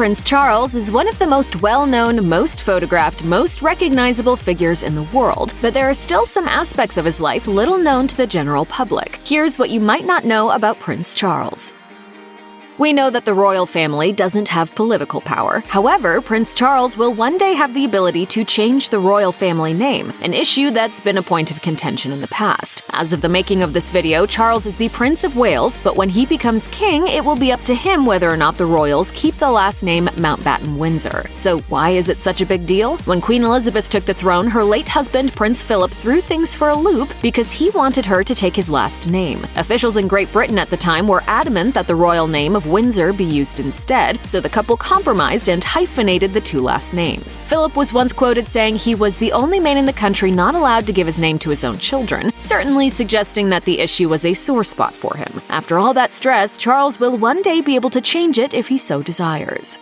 Prince Charles is one of the most well-known, most photographed, most recognizable figures in the world, but there are still some aspects of his life little known to the general public. Here's what you might not know about Prince Charles. We know that the royal family doesn't have political power. However, Prince Charles will one day have the ability to change the royal family name, an issue that's been a point of contention in the past. As of the making of this video, Charles is the Prince of Wales, but when he becomes king, it will be up to him whether or not the royals keep the last name Mountbatten-Windsor. So why is it such a big deal? When Queen Elizabeth took the throne, her late husband Prince Philip threw things for a loop because he wanted her to take his last name. Officials in Great Britain at the time were adamant that the royal name of Windsor be used instead, so the couple compromised and hyphenated the two last names. Philip was once quoted saying he was the only man in the country not allowed to give his name to his own children, certainly suggesting that the issue was a sore spot for him. After all that stress, Charles will one day be able to change it if he so desires.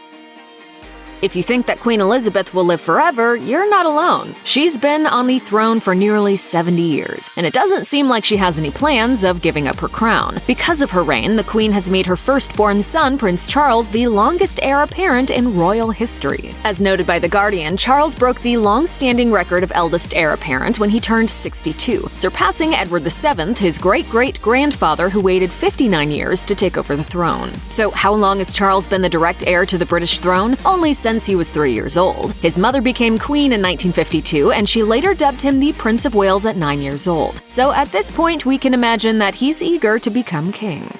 If you think that Queen Elizabeth will live forever, you're not alone. She's been on the throne for nearly 70 years, and it doesn't seem like she has any plans of giving up her crown. Because of her reign, the Queen has made her firstborn son, Prince Charles, the longest heir apparent in royal history. As noted by The Guardian, Charles broke the long-standing record of eldest heir apparent when he turned 62, surpassing Edward VII, his great-great-grandfather who waited 59 years to take over the throne. So how long has Charles been the direct heir to the British throne? Only since he was 3 years old. His mother became queen in 1952, and she later dubbed him the Prince of Wales at 9 years old. So at this point, we can imagine that he's eager to become king.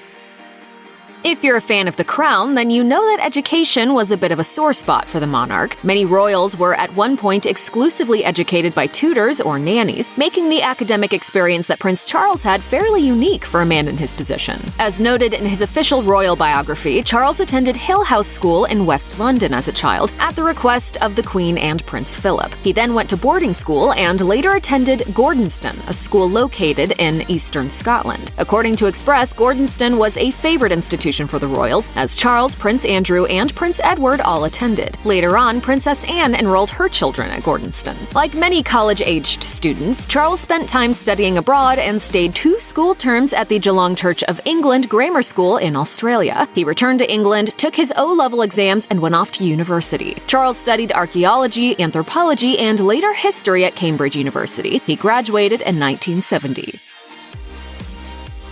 If you're a fan of The Crown, then you know that education was a bit of a sore spot for the monarch. Many royals were at one point exclusively educated by tutors or nannies, making the academic experience that Prince Charles had fairly unique for a man in his position. As noted in his official royal biography, Charles attended Hill House School in West London as a child, at the request of the Queen and Prince Philip. He then went to boarding school and later attended Gordonston, a school located in eastern Scotland. According to Express, Gordonston was a favorite institution for the royals, as Charles, Prince Andrew, and Prince Edward all attended. Later on, Princess Anne enrolled her children at Gordonston. Like many college-aged students, Charles spent time studying abroad and stayed 2 school terms at the Geelong Church of England Grammar School in Australia. He returned to England, took his O-level exams, and went off to university. Charles studied archaeology, anthropology, and later history at Cambridge University. He graduated in 1970.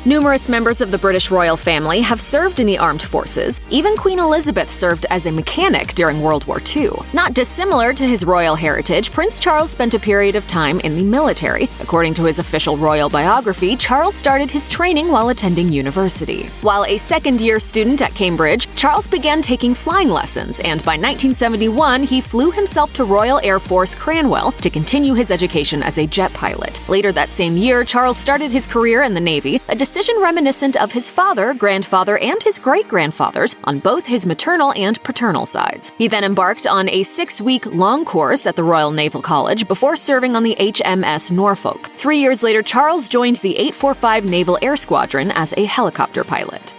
Numerous members of the British royal family have served in the armed forces. Even Queen Elizabeth served as a mechanic during World War II. Not dissimilar to his royal heritage, Prince Charles spent a period of time in the military. According to his official royal biography, Charles started his training while attending university. While a second-year student at Cambridge, Charles began taking flying lessons, and by 1971, he flew himself to Royal Air Force Cranwell to continue his education as a jet pilot. Later that same year, Charles started his career in the Navy, a decision reminiscent of his father, grandfather, and his great-grandfathers on both his maternal and paternal sides. He then embarked on a 6-week long course at the Royal Naval College before serving on the HMS Norfolk. 3 years later, Charles joined the 845 Naval Air Squadron as a helicopter pilot.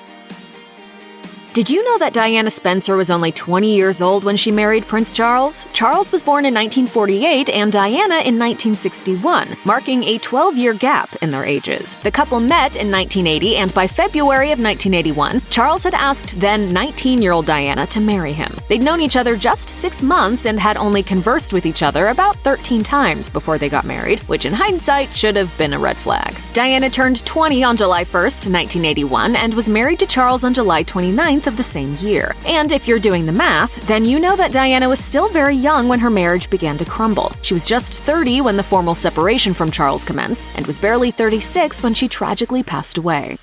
Did you know that Diana Spencer was only 20 years old when she married Prince Charles? Charles was born in 1948 and Diana in 1961, marking a 12-year gap in their ages. The couple met in 1980, and by February of 1981, Charles had asked then 19-year-old Diana to marry him. They'd known each other just 6 months and had only conversed with each other about 13 times before they got married, which in hindsight should have been a red flag. Diana turned 20 on July 1st, 1981, and was married to Charles on July 29th of the same year. And if you're doing the math, then you know that Diana was still very young when her marriage began to crumble. She was just 30 when the formal separation from Charles commenced, and was barely 36 when she tragically passed away.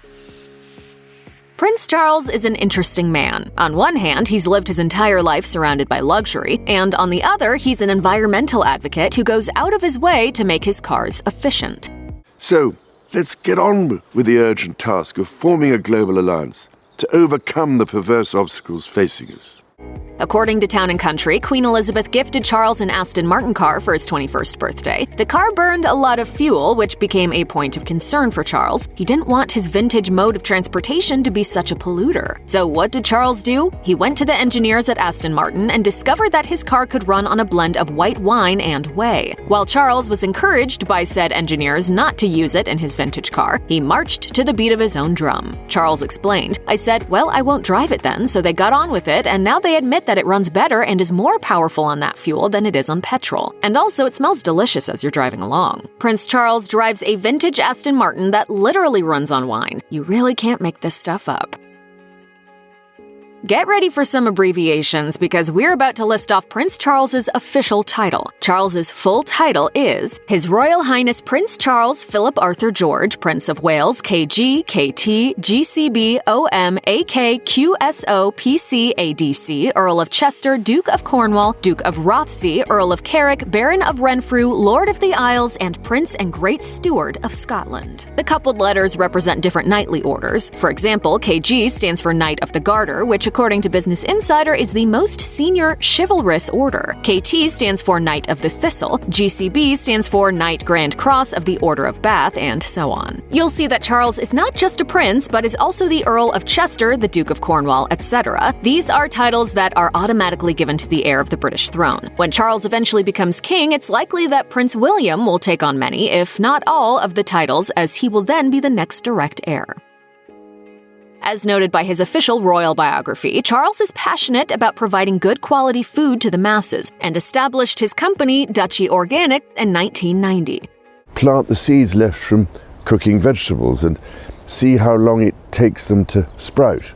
Prince Charles is an interesting man. On one hand, he's lived his entire life surrounded by luxury, and on the other, he's an environmental advocate who goes out of his way to make his cars efficient. So, let's get on with the urgent task of forming a global alliance to overcome the perverse obstacles facing us. According to Town & Country, Queen Elizabeth gifted Charles an Aston Martin car for his 21st birthday. The car burned a lot of fuel, which became a point of concern for Charles. He didn't want his vintage mode of transportation to be such a polluter. So what did Charles do? He went to the engineers at Aston Martin and discovered that his car could run on a blend of white wine and whey. While Charles was encouraged by said engineers not to use it in his vintage car, he marched to the beat of his own drum. Charles explained, "I said, well, I won't drive it then, so they got on with it, and now they admit admit that it runs better and is more powerful on that fuel than it is on petrol. And also, it smells delicious as you're driving along. Prince Charles drives a vintage Aston Martin that literally runs on wine. You really can't make this stuff up. Get ready for some abbreviations because we're about to list off Prince Charles's official title. Charles's full title is His Royal Highness Prince Charles Philip Arthur George, Prince of Wales, KG, KT, GCB, OM, AK, QSO, PC, ADC, Earl of Chester, Duke of Cornwall, Duke of Rothesay, Earl of Carrick, Baron of Renfrew, Lord of the Isles, and Prince and Great Steward of Scotland. The coupled letters represent different knightly orders. For example, KG stands for Knight of the Garter, which according to Business Insider is the most senior chivalrous order. KT stands for Knight of the Thistle, GCB stands for Knight Grand Cross of the Order of Bath, and so on. You'll see that Charles is not just a prince, but is also the Earl of Chester, the Duke of Cornwall, etc. These are titles that are automatically given to the heir of the British throne. When Charles eventually becomes king, it's likely that Prince William will take on many, if not all, of the titles, as he will then be the next direct heir. As noted by his official royal biography, Charles is passionate about providing good quality food to the masses and established his company, Duchy Organic, in 1990. Plant the seeds left from cooking vegetables and see how long it takes them to sprout.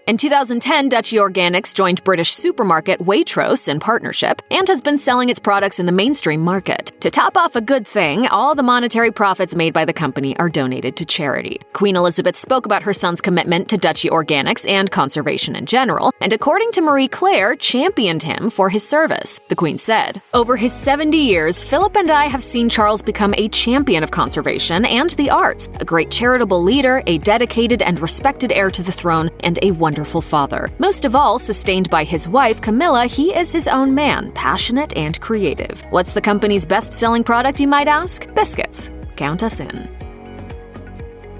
In 2010, Duchy Organics joined British supermarket Waitrose in partnership and has been selling its products in the mainstream market. To top off a good thing, all the monetary profits made by the company are donated to charity. Queen Elizabeth spoke about her son's commitment to Duchy Organics and conservation in general, and according to Marie Claire, championed him for his service. The Queen said, "Over his 70 years, Philip and I have seen Charles become a champion of conservation and the arts, a great charitable leader, a dedicated and respected heir to the throne, and a wonderful father. Most of all, sustained by his wife, Camilla, he is his own man, passionate and creative." What's the company's best-selling product, you might ask? Biscuits. Count us in.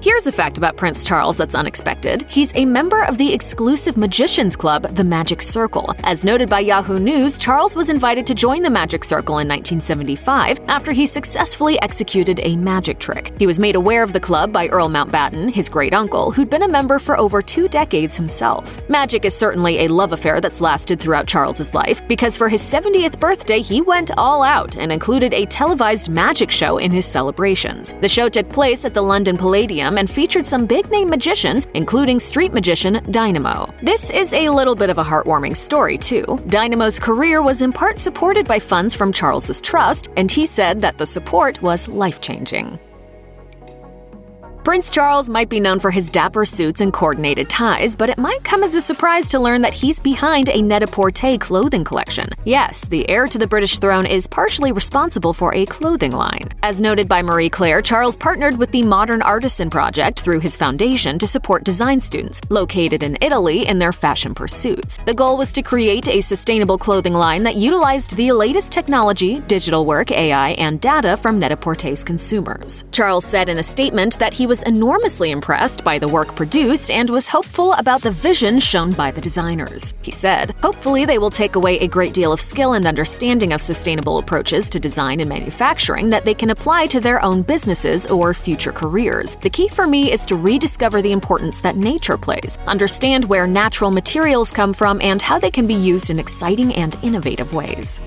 Here's a fact about Prince Charles that's unexpected. He's a member of the exclusive magicians club, the Magic Circle. As noted by Yahoo News, Charles was invited to join the Magic Circle in 1975 after he successfully executed a magic trick. He was made aware of the club by Earl Mountbatten, his great-uncle, who'd been a member for over 2 decades himself. Magic is certainly a love affair that's lasted throughout Charles's life, because for his 70th birthday, he went all out and included a televised magic show in his celebrations. The show took place at the London Palladium and featured some big-name magicians, including street magician Dynamo. This is a little bit of a heartwarming story, too. Dynamo's career was in part supported by funds from Charles's trust, and he said that the support was life-changing. Prince Charles might be known for his dapper suits and coordinated ties, but it might come as a surprise to learn that he's behind a Net-a-Porter clothing collection. Yes, the heir to the British throne is partially responsible for a clothing line. As noted by Marie Claire, Charles partnered with the Modern Artisan Project through his foundation to support design students, located in Italy, in their fashion pursuits. The goal was to create a sustainable clothing line that utilized the latest technology, digital work, AI, and data from Net-a-Porter's consumers. Charles said in a statement that he was enormously impressed by the work produced and was hopeful about the vision shown by the designers. He said, "Hopefully they will take away a great deal of skill and understanding of sustainable approaches to design and manufacturing that they can apply to their own businesses or future careers. The key for me is to rediscover the importance that nature plays, understand where natural materials come from, and how they can be used in exciting and innovative ways."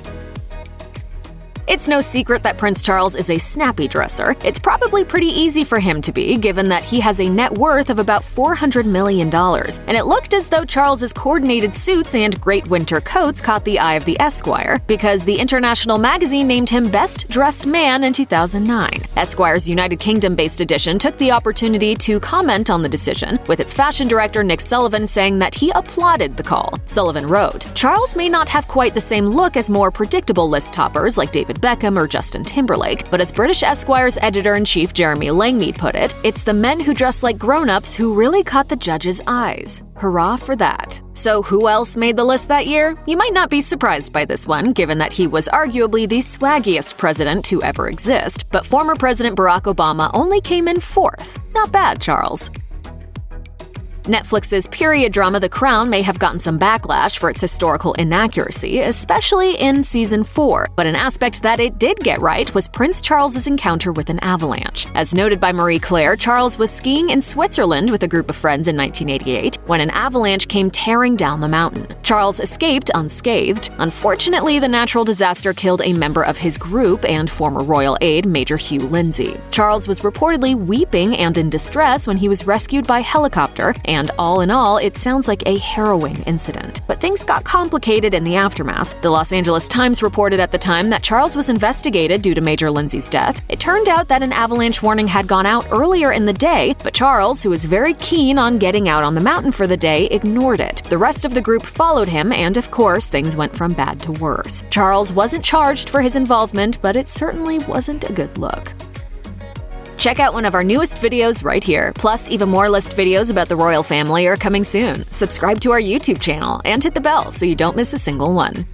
It's no secret that Prince Charles is a snappy dresser. It's probably pretty easy for him to be, given that he has a net worth of about $400 million. And it looked as though Charles's coordinated suits and great winter coats caught the eye of the Esquire, because the International magazine named him Best Dressed Man in 2009. Esquire's United Kingdom-based edition took the opportunity to comment on the decision, with its fashion director Nick Sullivan saying that he applauded the call. Sullivan wrote, "Charles may not have quite the same look as more predictable list toppers like David Beckham or Justin Timberlake, but as British Esquire's editor-in-chief Jeremy Langmead put it, it's the men who dress like grown-ups who really caught the judges' eyes. Hurrah for that." So who else made the list that year? You might not be surprised by this one, given that he was arguably the swaggiest president to ever exist, but former President Barack Obama only came in 4th. Not bad, Charles. Netflix's period drama The Crown may have gotten some backlash for its historical inaccuracy, especially in Season 4, but an aspect that it did get right was Prince Charles's encounter with an avalanche. As noted by Marie Claire, Charles was skiing in Switzerland with a group of friends in 1988 when an avalanche came tearing down the mountain. Charles escaped unscathed. Unfortunately, the natural disaster killed a member of his group and former royal aide, Major Hugh Lindsay. Charles was reportedly weeping and in distress when he was rescued by helicopter, and all in all, it sounds like a harrowing incident. But things got complicated in the aftermath. The Los Angeles Times reported at the time that Charles was investigated due to Major Lindsay's death. It turned out that an avalanche warning had gone out earlier in the day, but Charles, who was very keen on getting out on the mountain for the day, ignored it. The rest of the group followed him, and of course, things went from bad to worse. Charles wasn't charged for his involvement, but it certainly wasn't a good look. Check out one of our newest videos right here. Plus, even more list videos about the royal family are coming soon. Subscribe to our YouTube channel and hit the bell so you don't miss a single one.